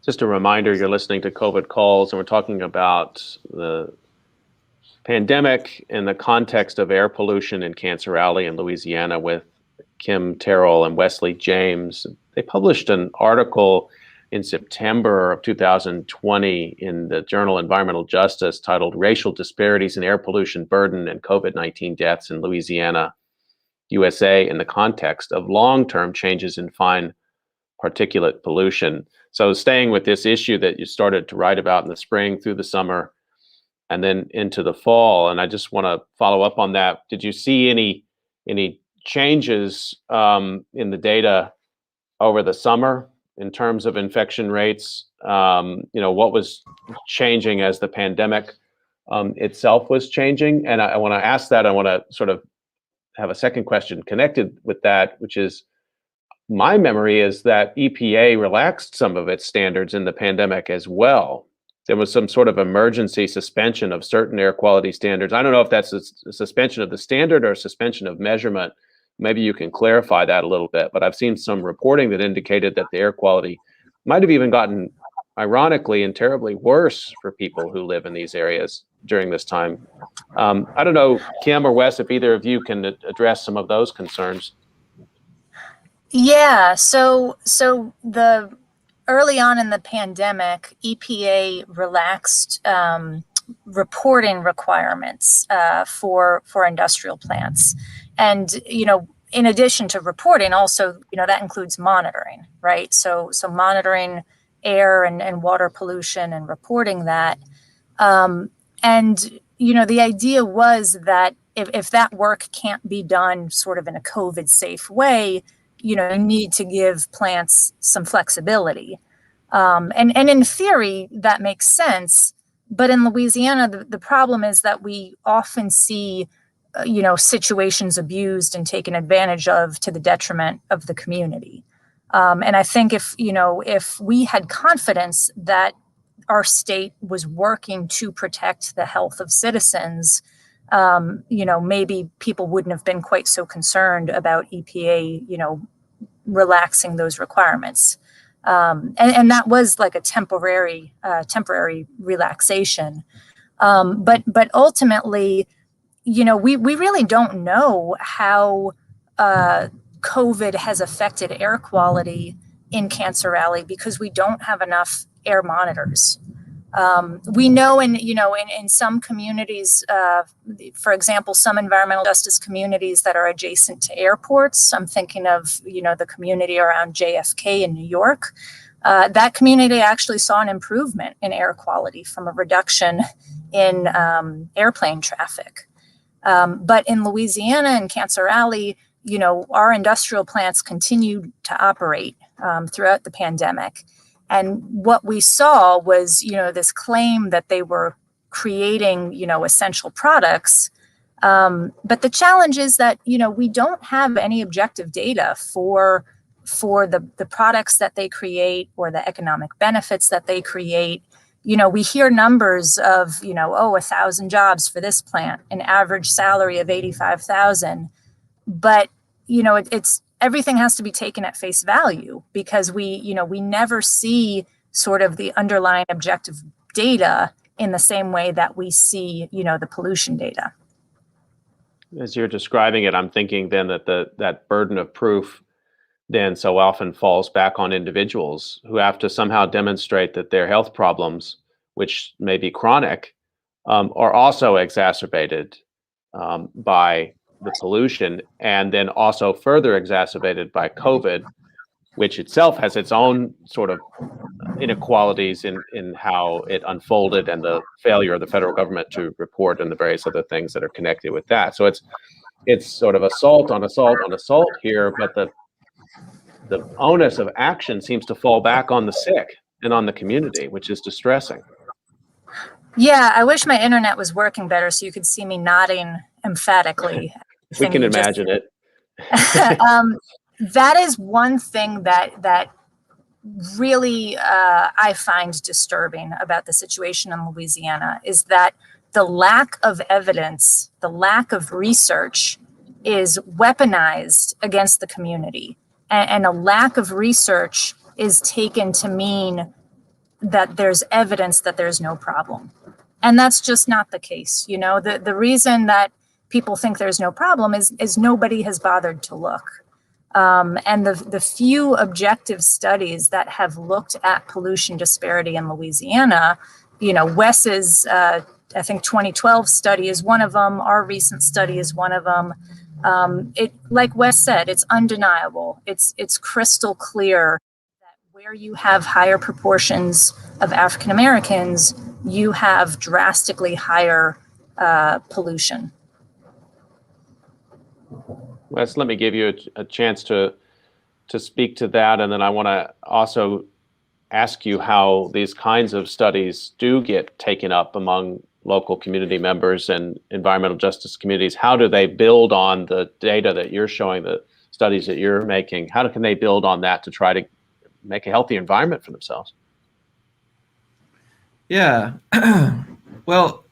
Just a reminder, you're listening to COVID Calls, and we're talking about the pandemic in the context of air pollution in Cancer Alley in Louisiana with Kim Terrell and Wesley James. They published an article in September of 2020 in the journal Environmental Justice titled Racial Disparities in Air Pollution Burden and COVID-19 Deaths in Louisiana, USA in the context of long-term changes in fine particulate pollution. So staying with this issue that you started to write about in the spring through the summer and then into the fall, and I just want to follow up on that. Did you see any changes in the data over the summer in terms of infection rates? What was changing as the pandemic itself was changing? And I want to ask that. I want to sort of have a second question connected with that, which is, my memory is that EPA relaxed some of its standards in the pandemic as well. There was some sort of emergency suspension of certain air quality standards. I don't know if that's a suspension of the standard or a suspension of measurement. Maybe you can clarify that a little bit, but I've seen some reporting that indicated that the air quality might have even gotten, ironically and terribly, worse for people who live in these areas. during this time. I don't know, Kim or Wes, if either of you can address some of those concerns. Yeah, so the early on in the pandemic, EPA relaxed reporting requirements for industrial plants, and in addition to reporting, also that includes monitoring, right? So monitoring air and water pollution and reporting that, and the idea was that if that work can't be done sort of in a COVID safe way, you need to give plants some flexibility. And in theory, that makes sense. But in Louisiana, the problem is that we often see, situations abused and taken advantage of to the detriment of the community. And I think if we had confidence that our state was working to protect the health of citizens, maybe people wouldn't have been quite so concerned about EPA, relaxing those requirements. And that was like a temporary relaxation. But ultimately, we really don't know how COVID has affected air quality in Cancer Alley because we don't have enough air monitors. We know in some communities, for example, some environmental justice communities that are adjacent to airports. I'm thinking of, the community around JFK in New York. That community actually saw an improvement in air quality from a reduction in airplane traffic. But in Louisiana and Cancer Alley, our industrial plants continued to operate throughout the pandemic. And what we saw was, this claim that they were creating, essential products. But the challenge is that, we don't have any objective data for the products that they create or the economic benefits that they create. We hear numbers of, 1,000 jobs for this plant, an average salary of $85,000. But, it's everything has to be taken at face value because we never see sort of the underlying objective data in the same way that we see, the pollution data. As you're describing it, I'm thinking then that that burden of proof then so often falls back on individuals who have to somehow demonstrate that their health problems, which may be chronic, are also exacerbated by the pollution, and then also further exacerbated by COVID, which itself has its own sort of inequalities in how it unfolded and the failure of the federal government to report and the various other things that are connected with that. So it's sort of assault on assault on assault here, but the onus of action seems to fall back on the sick and on the community, which is distressing. Yeah, I wish my internet was working better so you could see me nodding emphatically. We can imagine it. That is one thing that really I find disturbing about the situation in Louisiana is that the lack of evidence, the lack of research is weaponized against the community. And a lack of research is taken to mean that there's evidence that there's no problem. And that's just not the case. The reason that people think there's no problem is nobody has bothered to look. And the few objective studies that have looked at pollution disparity in Louisiana, Wes's, I think 2012 study is one of them. Our recent study is one of them. Like Wes said, it's undeniable. It's crystal clear that where you have higher proportions of African Americans, you have drastically higher pollution. Wes, let me give you a chance to speak to that, and then I want to also ask you how these kinds of studies do get taken up among local community members and environmental justice communities. How do they build on the data that you're showing, the studies that you're making? How can they build on that to try to make a healthy environment for themselves? Yeah. Well,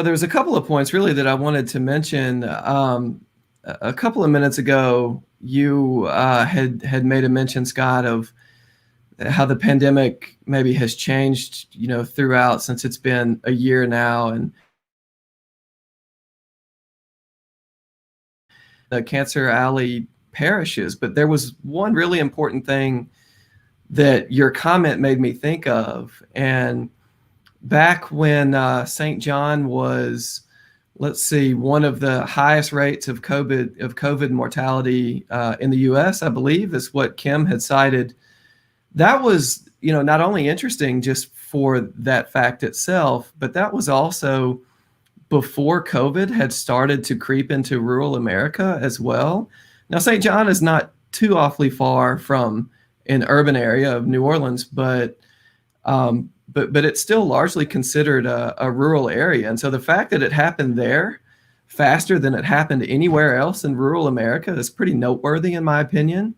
there's a couple of points really that I wanted to mention. A couple of minutes ago, you had made a mention, Scott, of how the pandemic maybe has changed, throughout, since it's been a year now, and the Cancer Alley parishes. But there was one really important thing that your comment made me think of. And back when St. John was, let's see, one of the highest rates of COVID mortality in the U.S., I believe, is what Kim had cited. That was, not only interesting just for that fact itself, but that was also before COVID had started to creep into rural America as well. Now, St. John is not too awfully far from an urban area of New Orleans, but it's still largely considered a rural area. And so the fact that it happened there faster than it happened anywhere else in rural America is pretty noteworthy, in my opinion.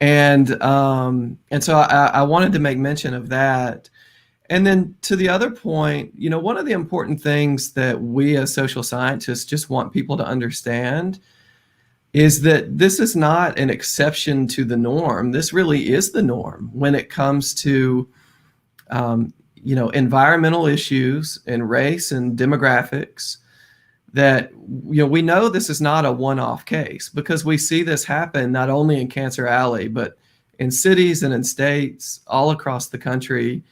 And so I wanted to make mention of that. And then to the other point, one of the important things that we as social scientists just want people to understand is that this is not an exception to the norm. This really is the norm when it comes to, environmental issues and race and demographics. That, we know this is not a one-off case, because we see this happen not only in Cancer Alley, but in cities and in states all across the country.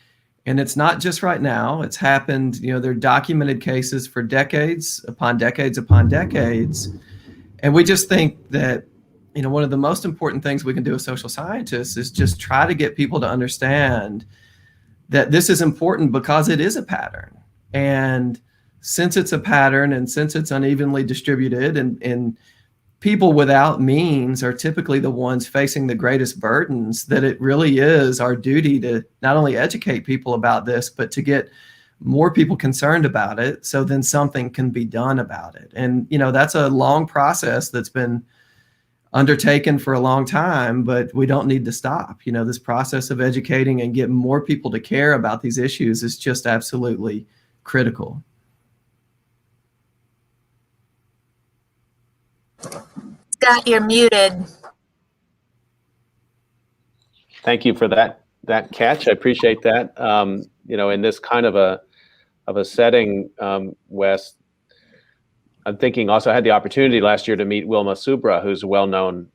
And it's not just right now. It's happened, there are documented cases for decades upon decades upon decades. And we just think that, one of the most important things we can do as social scientists is just try to get people to understand that this is important because it is a pattern. And since it's a pattern, and since it's unevenly distributed, and people without means are typically the ones facing the greatest burdens, that it really is our duty to not only educate people about this, but to get more people concerned about it, so then something can be done about it. And, that's a long process that's been undertaken for a long time, but we don't need to stop. This process of educating and getting more people to care about these issues is just absolutely critical. Scott, you're muted. Thank you for that catch. I appreciate that. In this kind of a setting, Wes, I'm thinking also I had the opportunity last year to meet Wilma Subra, who's a well-known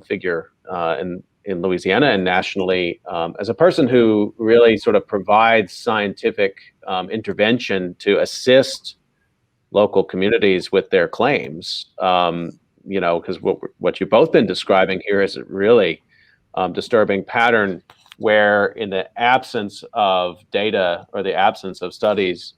figure in Louisiana and nationally, as a person who really sort of provides scientific intervention to assist local communities with their claims. Because what you've both been describing here is a really disturbing pattern where, in the absence of data or the absence of studies,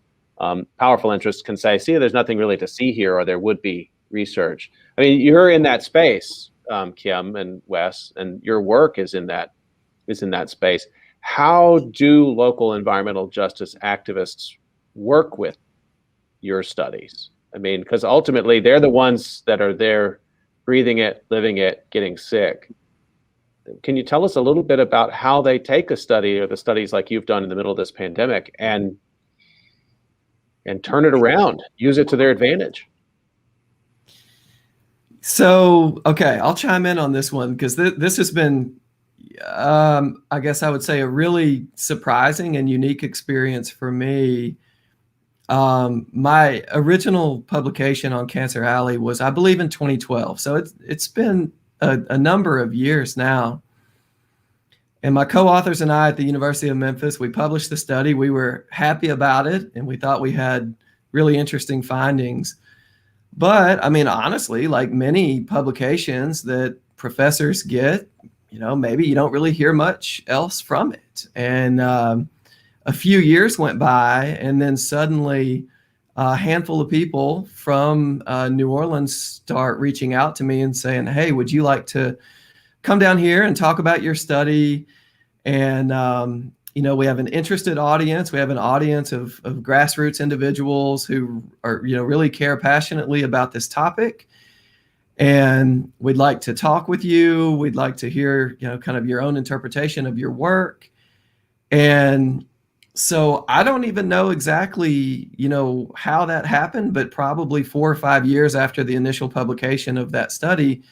powerful interests can say, see, there's nothing really to see here, or there would be research. I mean, you're in that space, Kim and Wes, and your work is in that space. How do local environmental justice activists work with your studies? I mean, because ultimately they're the ones that are there, breathing it, living it, getting sick. Can you tell us a little bit about how they take a study, or the studies like you've done in the middle of this pandemic, and turn it around, use it to their advantage? So, okay, I'll chime in on this one, because this has been, I guess I would say, a really surprising and unique experience for me. My original publication on Cancer Alley was, I believe, in 2012. So it's been a number of years now. And my co-authors and I at the University of Memphis, we published the study. We were happy about it, and we thought we had really interesting findings. But I mean, honestly, like many publications that professors get, maybe you don't really hear much else from it. And a few years went by, and then suddenly a handful of people from New Orleans start reaching out to me and saying, hey, would you like to come down here and talk about your study? And, we have an interested audience. We have an audience of grassroots individuals who are, really care passionately about this topic. And we'd like to talk with you. We'd like to hear, kind of your own interpretation of your work. And so I don't even know exactly, how that happened, but probably 4 or 5 years after the initial publication of that study,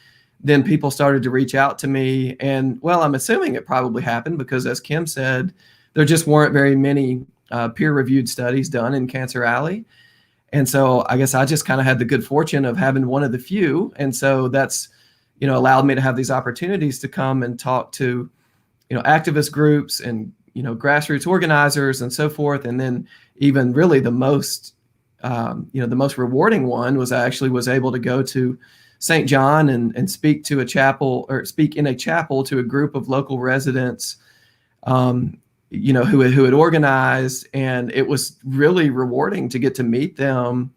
then people started to reach out to me. And well, I'm assuming it probably happened because, as Kim said, there just weren't very many peer-reviewed studies done in Cancer Alley. And so I guess I just kind of had the good fortune of having one of the few. And so that's, allowed me to have these opportunities to come and talk to, activist groups and, grassroots organizers and so forth. And then even really the most rewarding one was I actually was able to go to St. John and speak in a chapel to a group of local residents, who had organized, and it was really rewarding to get to meet them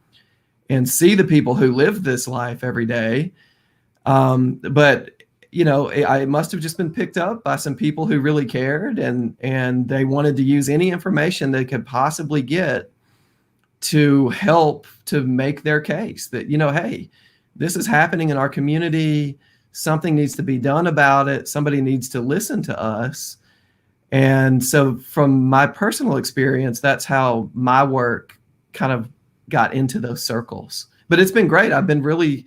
and see the people who live this life every day. But I must have just been picked up by some people who really cared, and they wanted to use any information they could possibly get to help to make their case that, hey, this is happening in our community. Something needs to be done about it. Somebody needs to listen to us. And so from my personal experience, that's how my work kind of got into those circles. But it's been great. I've been really,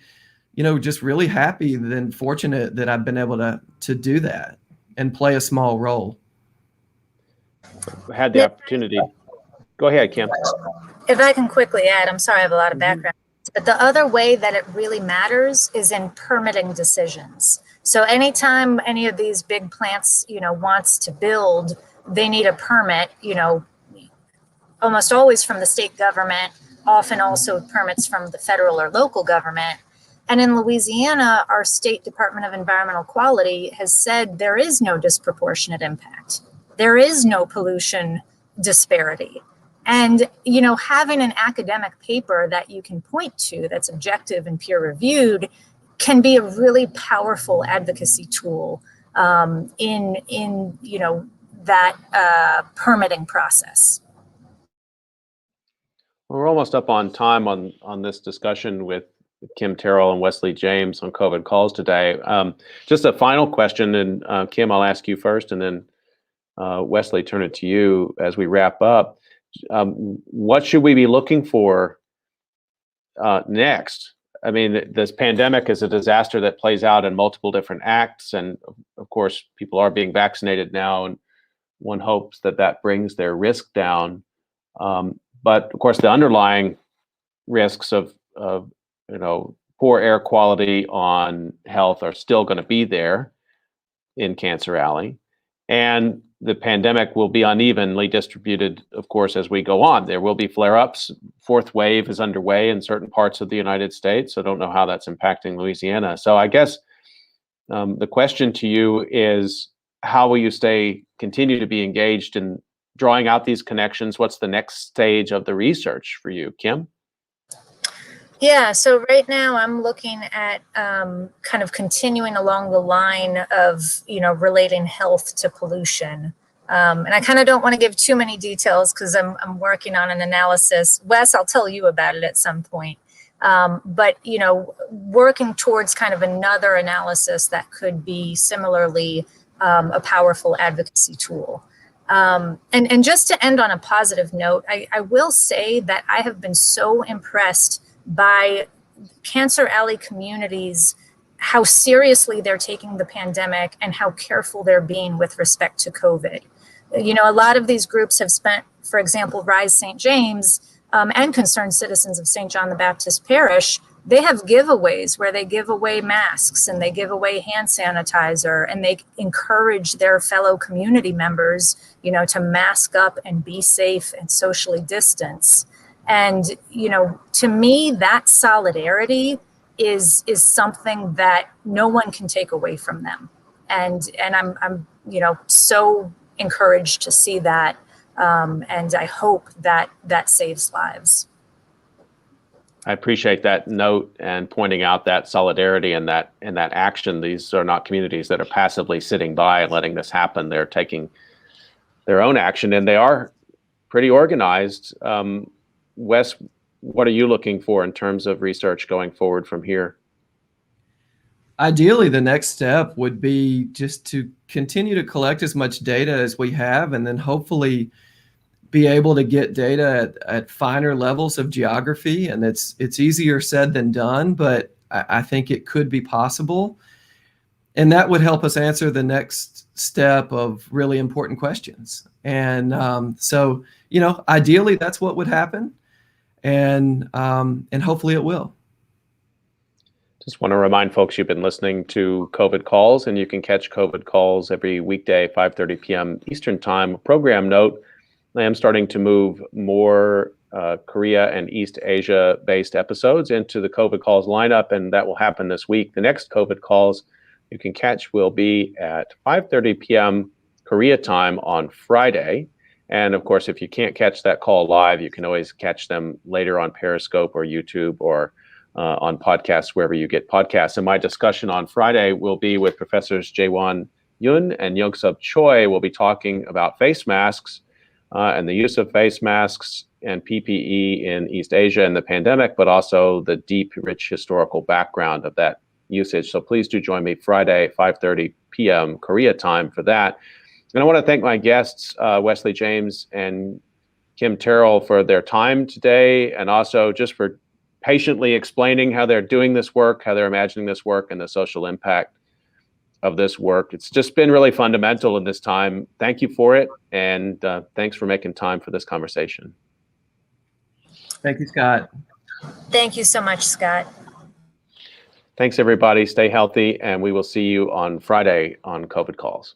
just really happy and fortunate that I've been able to do that and play a small role. Had the opportunity. Go ahead, Kim. If I can quickly add, I'm sorry, I have a lot of background. But the other way that it really matters is in permitting decisions. So anytime any of these big plants, wants to build, they need a permit, almost always from the state government, often also permits from the federal or local government. And in Louisiana, our State Department of Environmental Quality has said there is no disproportionate impact. There is no pollution disparity. And, having an academic paper that you can point to that's objective and peer reviewed can be a really powerful advocacy tool in that permitting process. Well, we're almost up on time on this discussion with Kim Terrell and Wesley James on COVID calls today. Just a final question, and Kim, I'll ask you first, and then Wesley, turn it to you as we wrap up. What should we be looking for next? I mean, this pandemic is a disaster that plays out in multiple different acts. And of course, people are being vaccinated now, and one hopes that brings their risk down. But of course, the underlying risks of poor air quality on health are still going to be there in Cancer Alley. And the pandemic will be unevenly distributed, of course, as we go on. There will be flare-ups. Fourth wave is underway in certain parts of the United States, so I don't know how that's impacting Louisiana. So I guess the question to you is, how will you continue to be engaged in drawing out these connections? What's the next stage of the research for you, Kim? Yeah, so right now I'm looking at kind of continuing along the line of, relating health to pollution. And I kind of don't want to give too many details because I'm working on an analysis. Wes, I'll tell you about it at some point. But, working towards kind of another analysis that could be similarly a powerful advocacy tool. And just to end on a positive note, I will say that I have been so impressed by Cancer Alley communities, how seriously they're taking the pandemic and how careful they're being with respect to COVID. A lot of these groups have spent, for example, Rise St. James and Concerned Citizens of St. John the Baptist Parish, they have giveaways where they give away masks and they give away hand sanitizer, and they encourage their fellow community members, to mask up and be safe and socially distance. And, to me, that solidarity is something that no one can take away from them. And I'm so encouraged to see that. And I hope that saves lives. I appreciate that note and pointing out that solidarity and that action. These are not communities that are passively sitting by and letting this happen. They're taking their own action, and they are pretty organized. Wes, what are you looking for in terms of research going forward from here? Ideally, the next step would be just to continue to collect as much data as we have, and then hopefully be able to get data at finer levels of geography. And it's easier said than done, but I think it could be possible. and that would help us answer the next step of really important questions. And so, ideally, that's what would happen, and hopefully it will. Just want to remind folks you've been listening to COVID Calls, and you can catch COVID Calls every weekday, 5:30 p.m. Eastern Time. Program note, I am starting to move more Korea and East Asia-based episodes into the COVID Calls lineup, and that will happen this week. The next COVID Calls you can catch will be at 5:30 p.m. Korea time on Friday. And of course, if you can't catch that call live, you can always catch them later on Periscope or YouTube or on podcasts, wherever you get podcasts. And my discussion on Friday will be with Professors Jaewon Yoon and Young-Sub Choi. We'll be talking about face masks and the use of face masks and PPE in East Asia and the pandemic, but also the deep, rich historical background of that usage. So please do join me Friday, 5:30 p.m. Korea time for that. And I want to thank my guests, Wesley James and Kim Terrell, for their time today, and also just for patiently explaining how they're doing this work, how they're imagining this work, and the social impact of this work. It's just been really fundamental in this time. Thank you for it, and thanks for making time for this conversation. Thank you, Scott. Thank you so much, Scott. Thanks, everybody. Stay healthy, and we will see you on Friday on COVID Calls.